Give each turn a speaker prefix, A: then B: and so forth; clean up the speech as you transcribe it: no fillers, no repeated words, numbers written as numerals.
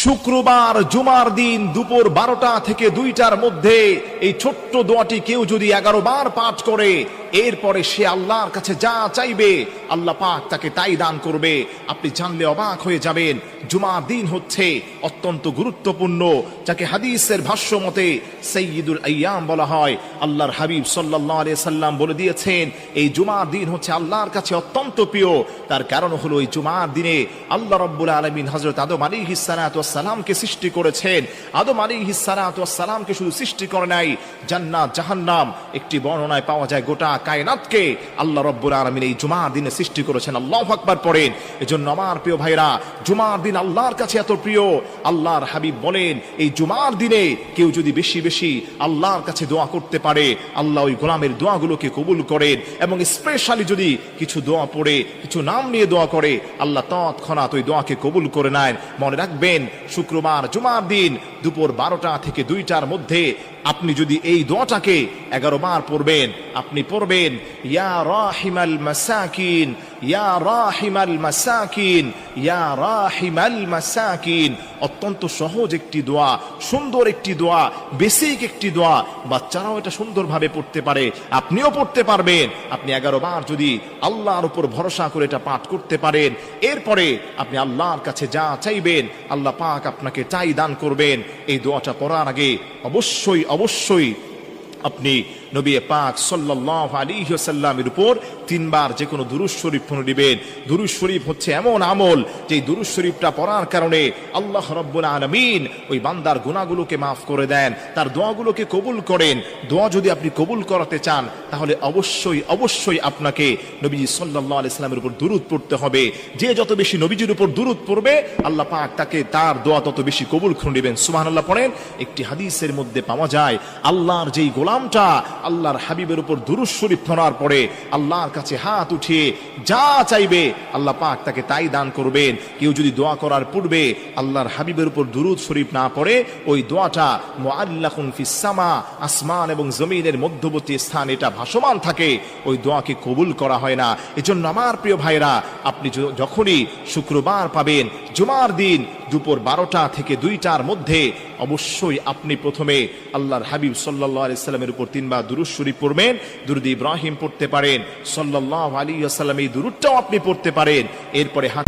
A: শুক্রবার জুমার দিন দুপুর 12টা থেকে 2টার মধ্যে এই ছোট্ট দোয়াটি কেউ যদি 11 বার পাঠ করে, এরপরে সে আল্লাহর কাছে যা চাইবে আল্লাহ পাক তাকে তাই দান করবে। আপনি জানলে অবাক হয়ে যাবেন। জুমার দিন হচ্ছে অত্যন্ত গুরুত্বপূর্ণ, যাকে হাদিসের ভাষ্য মতে সাইয়্যিদুল আইয়াম বলা হয়। আল্লাহর হাবিব সাল্লাল্লাহু আলাইহি সাল্লাম বলে দিয়েছেন, এই জুমার দিন হচ্ছে আল্লাহর কাছে অত্যন্ত প্রিয়। তার কারণ হলো এই জুমার দিনে আল্লাহ রাব্বুল আলামিন হযরত আদম আলাইহিস সালাতু ওয়াস সালামকে সৃষ্টি করেছেন। আদম আলাইহিস সালাতু ওয়াস সালামকে শুধু সৃষ্টি করে নাই, জান্নাত জাহান্নাম, একটি বর্ণনায় পাওয়া যায় গোটা কায়নাতকে আল্লাহ রাব্বুল আলামিন এই জুমার দিনে সৃষ্টি করেছেন। আল্লাহু আকবার পড়েন। এজন্য আমার প্রিয় ভাইরা, জুমার দিন আল্লাহর কাছে এত প্রিয়। আল্লাহর হাবিব বলেন, এই জুমার দিনে কেউ যদি বেশি বেশি আল্লাহর কাছে দোয়া করতে পারে, আল্লাহ ওই গোলামের দোয়াগুলোকে কবুল করেন। এবং স্পেশালি যদি কিছু দোয়া পড়ে, কিছু নাম নিয়ে দোয়া করে, আল্লাহ তৎক্ষণাৎ ওই দোয়াকে কবুল করে নেন। মনে রাখবেন, শুক্রবার জুমার দিন দুপুর 12টা থেকে 2টার মধ্যে আপনি যদি এই দোয়াটাকে 11 বার পড়বেন, আপনি পড়বেন ইয়া রাহিমাল মাসাকিন, ইয়া রাহিমাল মাসাকিন, ইয়া রাহিমাল মাসাকিন। অত্যন্ত সহজ একটি দোয়া, সুন্দর একটি দোয়া, বেসিক একটি দোয়া। বাচ্চারাও এটা সুন্দরভাবে পড়তে পারে, আপনিও পড়তে পারবেন। আপনি 11 বার যদি আল্লাহর উপর ভরসা করে এটা পাঠ করতে পারেন, এরপরে আপনি আল্লাহর কাছে যা চাইবেন আল্লাহ পাক আপনাকে তাই দান করবেন। এই দোয়াটা পড়ার আগে অবশ্যই অবশ্যই আপনি নবী পাক সাল্লাল্লাহু আলাইহি ওয়াসাল্লামের উপর 3 বার যে কোনো দুরূদ শরীফ পড়িবেন। দুরূদ শরীফ হচ্ছে এমন আমল, যে দুরূদ শরীফটা পড়ার কারণে আল্লাহ রাব্বুল আলামিন ওই বান্দার গুনাহগুলোকে মাফ করে দেন, তার দোয়াগুলোকে কবুল করেন। দোয়া যদি আপনি কবুল করাতে চান, তাহলে অবশ্যই অবশ্যই আপনাকে নবীজি সাল্লাল্লাহু আলাইহি ওয়াসাল্লামের উপর দুরূদ পড়তে হবে। যে যত বেশি নবীজির উপর দুরূদ পড়বে, আল্লাহ পাক তাকে তার দোয়া তত বেশি কবুল করে নেবেন। সুবহানাল্লাহ পড়েন। একটি হাদিসের মধ্যে পাওয়া যায়, আল্লাহর যেই গোলামটা আল্লাহর হাবিবের উপর দুরূদ শরীফ পড়ার পরে আল্লাহর কাছে হাত উঠিয়ে যা চাইবে আল্লাহ পাক তাকে তাই দান করবেন। কেউ যদি দোয়া করার পূর্বে আল্লাহর হাবিবের উপর দুরূদ শরীফ না পড়ে, ওই দোয়াটা মুআল্লাকুন ফিস সামা, আসমান এবং জমিনের মধ্যবর্তী স্থান এটা ভাসমান থাকে, ওই দোয়াকে কবুল করা হয় না। এজন্য আমার প্রিয় ভাইরা, আপনি যখনই শুক্রবার পাবেন জুমার দিন দুপুর 12টা থেকে 2টার মধ্যে, অবশ্যই আপনি প্রথমে আল্লাহর হাবিব সাল্লাল্লাহু আলাইহি সাল্লামের উপর 3 বার দুরূদ শরীফ পড়বেন। দুরূদ ইব্রাহিম পড়তে পারেন, সাল্লাল্লাহু আলাইহি ওয়াসাল্লাম এই দুরূদটাও আপনি পড়তে পারেন। এরপরে হাত